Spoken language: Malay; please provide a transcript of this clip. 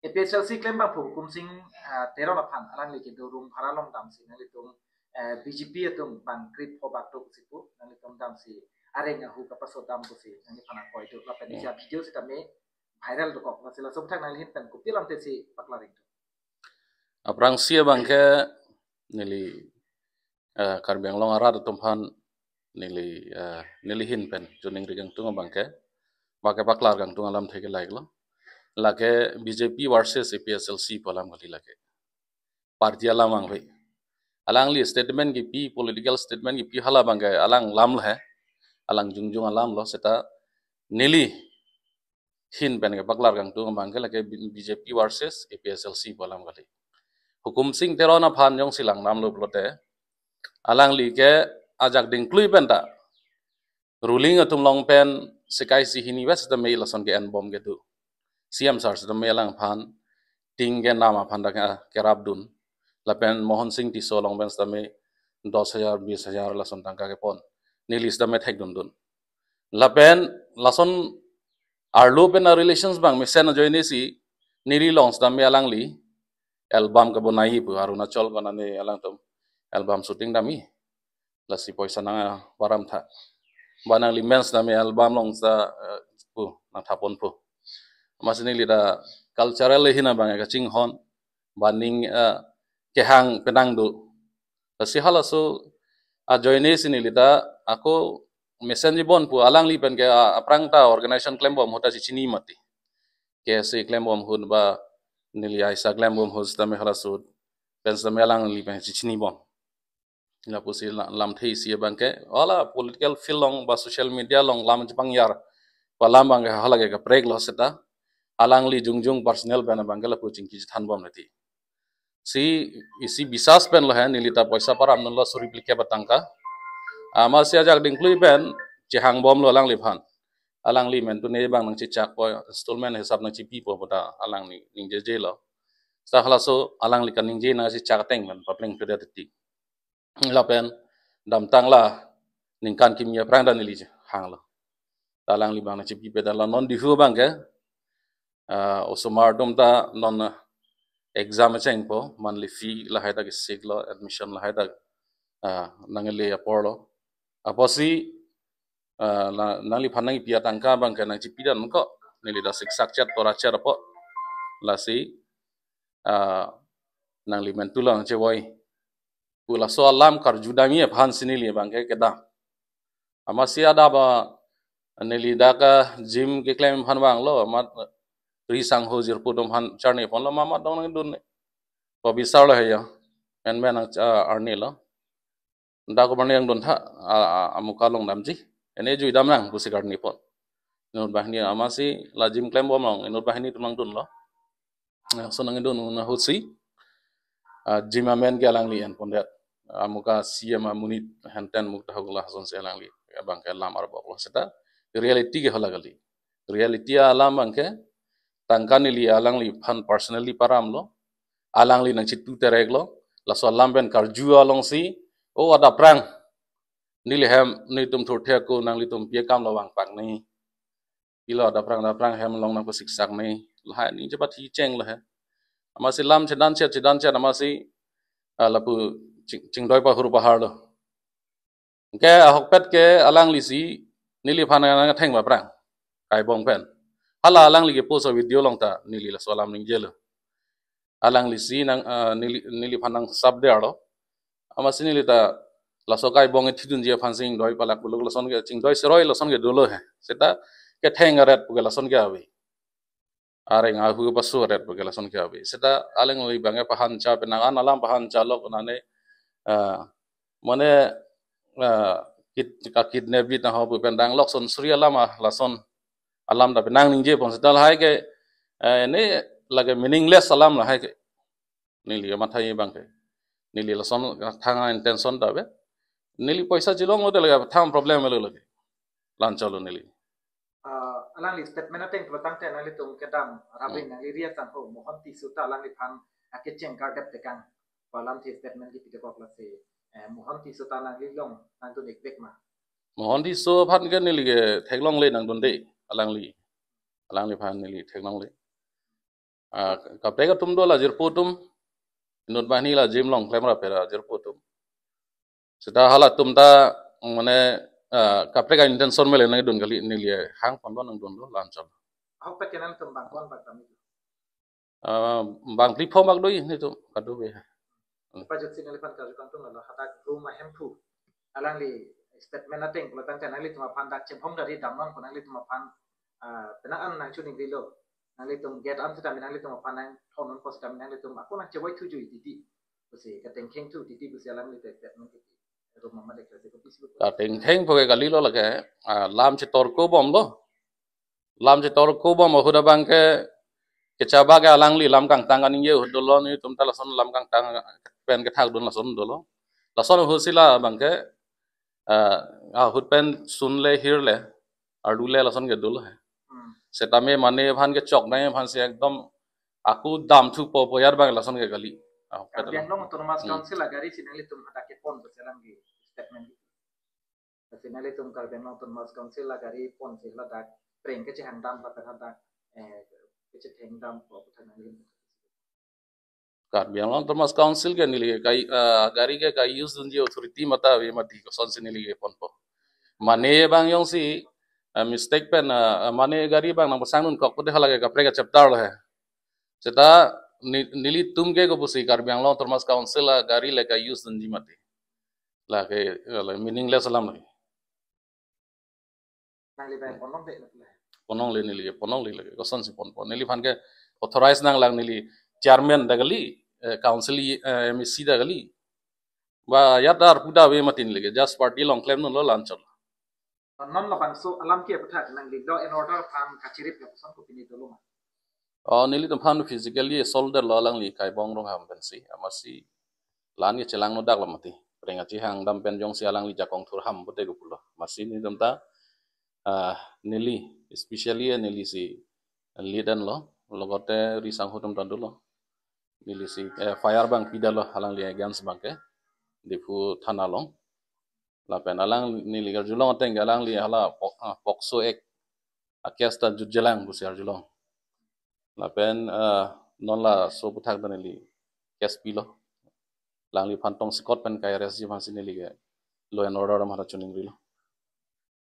APSLC claim bang hukum sing teror aphan alang likin tu room hara long dam si nali tum BGP atum bang grip ho bak tu sipu nali tum dam si areng hu kapaso dam tu si nali phana koi tu lapen isia video si kami viral tu kok masila somthang nali hin pen kupil am te si paklaring tu aprang sia bangke nili karbiang long arat tumhan nili hin pen juning rigang tunga bangke bake paklar gang tunga lam theke laik lo lake BJP versus APSLC polam gali lake parti alam ang bhai alang li statement ki pi political statement ki pi hala bangke alang lam hai alang jungjung alam lo seta nili hin pen ke paklar gang tunga bangke lake BJP versus APSLC polam gali hukum sing terona phan jong silang nam lo plote alang li ke ajak ding klui penta ruling atum long pen sekai si hini wes the mail son ke en bom ke tu siam sar the mail ang phan ting ke nama phan da ke rabdun la pen mohan singh ti so long pen sta me 10,000 20,000 la son tangka ke pon nilis da me thek dun dun la pen la son arlo pen relations bang me sen join si niri longs da me alang li album ka bonai pu arunachal kona ne alang tum album shooting dami la si poisa na param tha banang li mens dami album long sa pu na thapon pu masini lida cultural hina bang ka ching hon baning kehang penang du si hala so a join sini lida ako mesen bon pu alang li pen ke aprang ta organization claim bom hota si chini mati ke si claim bom hun ba nili aisa claim bom hos ta me hala so pen sa melang li pen si chini bom la pusi lam thei si bangke wala political feel long ba social media long lam jpang yar pa lam bang hala ke prek lo seta alang li jungjung personal bana bangke la puching ki than bom nati si isi bisas pen lo ha nilita poisa param non lo suri plike batangka ama si ajak ding klui pen chihang bom lo alang li phan alang li men tu ne bang nang chi chak po installment hisab nang chi pi po bota alang ni ning je lo sa hala so alang li kan ning je na si chak teng men papling peda ti la pen dam tang la ning kan kim ya prang dan li hang lo alang li bang nang chi pi peda la non di hu bang ke osomar dom ta non exam cheng po monthly fee la haida ke sig lo admission la haida nangeli apolo aposi nangli phanang pia tangka bang kana chi pidan ko nili da siksak chat tora chat po la si nangli mentulang che woi pula so alam kar judami phan sinili bang ke keda amasi ada ba nili da ka gym ke claim phan bang lo mat risang ho jir pudom han charni pon lo mama dong nang dun ko bisar lo heya men men arni lo nda ko bang yang dun tha amuka long damji ene ju dam nang busi karni pon nur bahni amasi la gym claim bom long nur bahni tumang dun lo so nang dun na hosi gym amen ke alang li en pon dat amuka siam munit hanten mukta hogla son se alang li bang ke lam ar bok lo seta reality ke hola gali reality alam bang ke tangkani li alang li phan personally param lo alang li nang chitu terek lo la so lam ben kar ju along si o ada prang nili hem ni tum thur the ko nang li tum pie kam lo wang pak ni ilo ada prang hem long nang ko siksak ni la ni je ba thi cheng la he amasi lam chedan che amasi la pu ching doi pa hur bahar lo ke hok pet ke alang li si nili phan na theng ba prang kai bong pen hala alang li ke post video long ta nili la so lam ning je lo alang li si nang nili phanang sab de aro amasi nili ta la so kai bong thidun je phan sing doi palak buluk la son ke ching doi seroi la son ke dolo he seta ke theng aret pu ke la son ke awi are nga hu pasu aret pu ke la son ke awi seta alang li bange pahan cha penangan alam pahan cha lok nane mane kidnap bit na ho pu pendang lok son surya lama la son alam da penang ning je pon seta hai ke ne lage meaningless alam la hai ke nili mathai bang ke nili la son thanga intention da be nili paisa jilong ode laga tham problem melo lage lan chalo nili alang li statement ateng protang te nali tum kedam rabin nali ria tang ho mohon ti suta alang li phan akecheng kardep tekang palam ti statement ki pite kok la se mohon ti suta nang li long nang tu nek bek ma mohon ti so phan ke nili ke theklong le nang don de alang li phan nili theklong le kapre ka tum do la jir putum nut bahni la jim long klem ra pera jir putum sita hala tum ta mane kapre ka intention mele nang dun kali ni liye hang pon nang dun do lan chal Aku pakai nanti tum bangkuan bang kami. bang pli phom bak doi ni tum kadu be Pajak sini lepas kerja kantung lalu hatak rumah hempu. Alang li statement nating kalau tangkan nang li tuma pan dak cem hom dari damnon ko nang li tuma pan penaan nang chuning dilo nang li tum get am sedam nang li tuma pan nang thonon pos sedam nang li tum aku nang cewai tuju didi besi kateng keng tu didi besi alang li statement didi rumah mana kerja ko bisi ta teng theng phoge kali lo lage lam che tor ko bom lo lam che tor ko bom huda bang ke chaba ke alang li lam kang tangan ye hud lo ni tum ta la son lam kang tang pen ke thak dun la son do lo la son hu sila bang ke hud pen sun le hir le ar du le la son ke dul hai setame mane bhan ke chok nai bhan se ekdom aku dam thu po po yar bang la son ke gali yang nong otonomas council agari sini li tum hatak ke pon besi alang li statement besi nang li tum kal yang nong otonomas council agari pon sih lah dak preng ke cehang dam lah terhadap ke cehang dam po putan li kar biang long termas council ke nili kai gari ke kai use dun ji authority mata we mati ko son sinili ke pon po mane bang yong si mistake pen mane gari bang nang sang nun kok pute halage ka prega chapter lo hai seta nili tum ke ko pusi kar biang long termas council gari le kai use dun ji mati la ke meaningless lam lagi nang li bay ponong de ponong le nili ponong le ko son si pon pon nili phan ke authorize nang lang nili chairman dagali council MEC dagali ba yadar puda we matin lege just party long claim no lanchol non la bangso alam ke pathat nang li law and order farm kachirip ke son ko pini dolo ma nili to phan physically solder lo lang li kai bong rong ham bensi amasi lan ye chelang no dak lamati prenga chi hang dam pen jong si alang li jakong thur ham bote gu pulo masi ni damta nili especially nili si lidan lo logote risang hutum tandulo nili si fire bang pidalo halang li against bang ke dipu thana long la pen alang nili gar julong teng alang li hala pokso ek akiasta jujelang busiar julong la pen non la so puthak danili kes pilo lang li phantong scott pen kai res ji masini li lo en order ma chuning rilo